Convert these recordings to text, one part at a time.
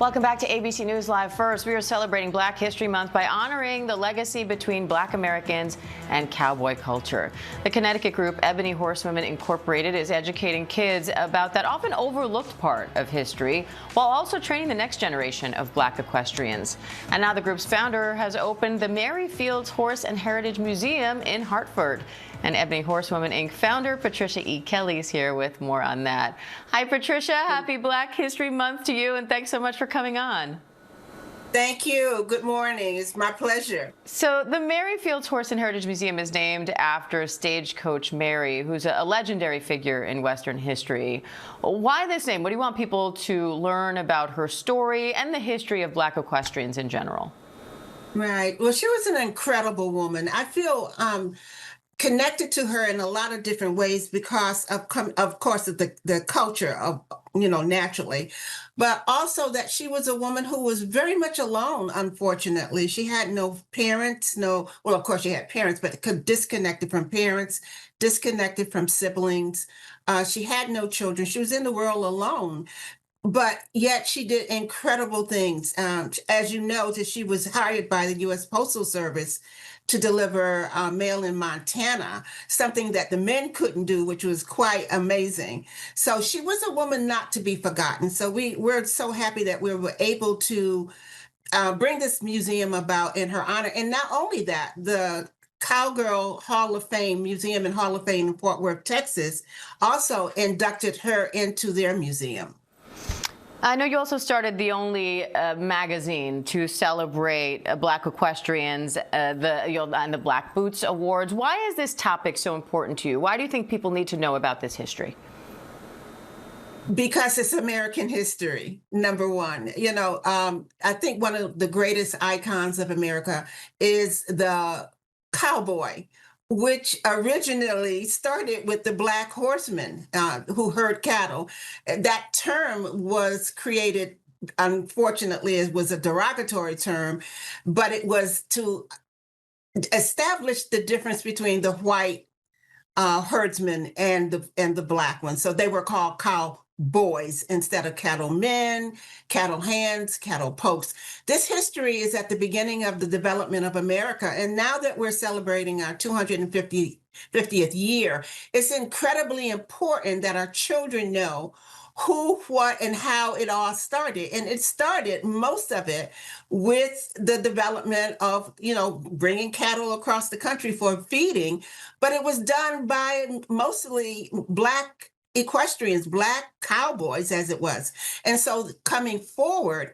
Welcome back to ABC News Live. First, we are celebrating Black History Month by honoring the legacy between Black Americans and cowboy culture. The Connecticut group Ebony Horsewomen Incorporated is educating kids about that often overlooked part of history, while also training the next generation of Black equestrians. And now the group's founder has opened the Mary Fields Horse and Heritage Museum in Hartford. And Ebony Horsewomen Inc. founder Patricia E. Kelly is here with more on that. Hi, Patricia. Happy Black History Month to you, and thanks so much for coming on. Thank you. Good morning. It's my pleasure. So the Mary Fields Horse and Heritage Museum is named after Stagecoach Mary, who's a legendary figure in Western history. Why this name? What do you want people to learn about her story and the history of Black equestrians in general? Right. Well, she was an incredible woman. I feel connected to her in a lot of different ways because of course, of the culture of, naturally, but also that she was a woman who was very much alone, unfortunately. She had no parents, well, of course she had parents, but disconnected from parents, disconnected from siblings. She had no children. She was in the world alone. But yet she did incredible things. As you know, that she was hired by the U.S. Postal Service to deliver mail in Montana, something that the men couldn't do, which was quite amazing. So she was a woman not to be forgotten. So we're so happy that we were able to bring this museum about in her honor. And not only that, the Cowgirl Hall of Fame Museum and Hall of Fame in Fort Worth, Texas, also inducted her into their museum. I know you also started the only magazine to celebrate Black equestrians, and the Black Boots Awards. Why is this topic so important to you? Why do you think people need to know about this history? Because it's American history, number one. I think one of the greatest icons of America is the cowboy, which originally started with the Black horsemen who herd cattle. That term was created, unfortunately, it was a derogatory term, but it was to establish the difference between the white herdsmen and the Black ones. So they were called cowboys instead of cattlemen, cattle hands, cattle pokes. This history is at the beginning of the development of America. And now that we're celebrating our 250th year, it's incredibly important that our children know who, what, and how it all started. And it started, most of it, with the development of, bringing cattle across the country for feeding. But it was done by mostly Black equestrians, Black cowboys, as it was. And so coming forward,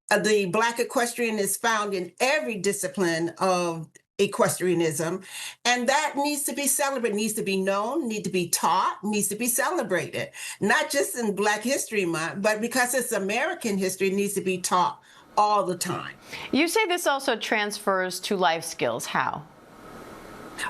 the Black equestrian is found in every discipline of equestrianism, and that needs to be celebrated, needs to be known, needs to be taught, needs to be celebrated, not just in Black History Month, but because it's American history, it needs to be taught all the time. You say this also transfers to life skills. How?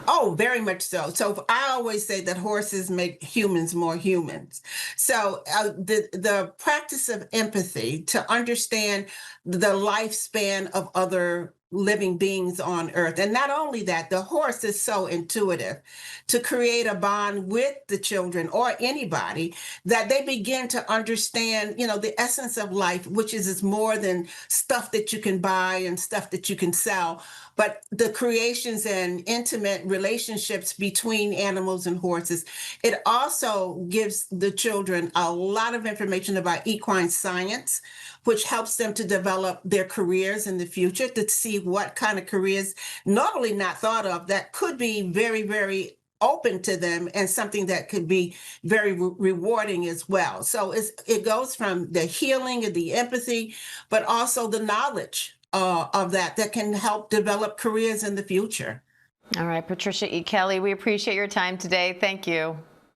Oh, very much so. So I always say that horses make humans more humans. So the practice of empathy, to understand the lifespan of other living beings on earth. And not only that, the horse is so intuitive to create a bond with the children or anybody that they begin to understand, the essence of life, which is more than stuff that you can buy and stuff that you can sell, but the creations and intimate relationships between animals and horses. It also gives the children a lot of information about equine science, which helps them to develop their careers in the future, to see what kind of careers normally not thought of that could be very, very open to them and something that could be very rewarding as well. So it goes from the healing and the empathy, but also the knowledge of that can help develop careers in the future. All right, Patricia E. Kelly, we appreciate your time today. Thank you.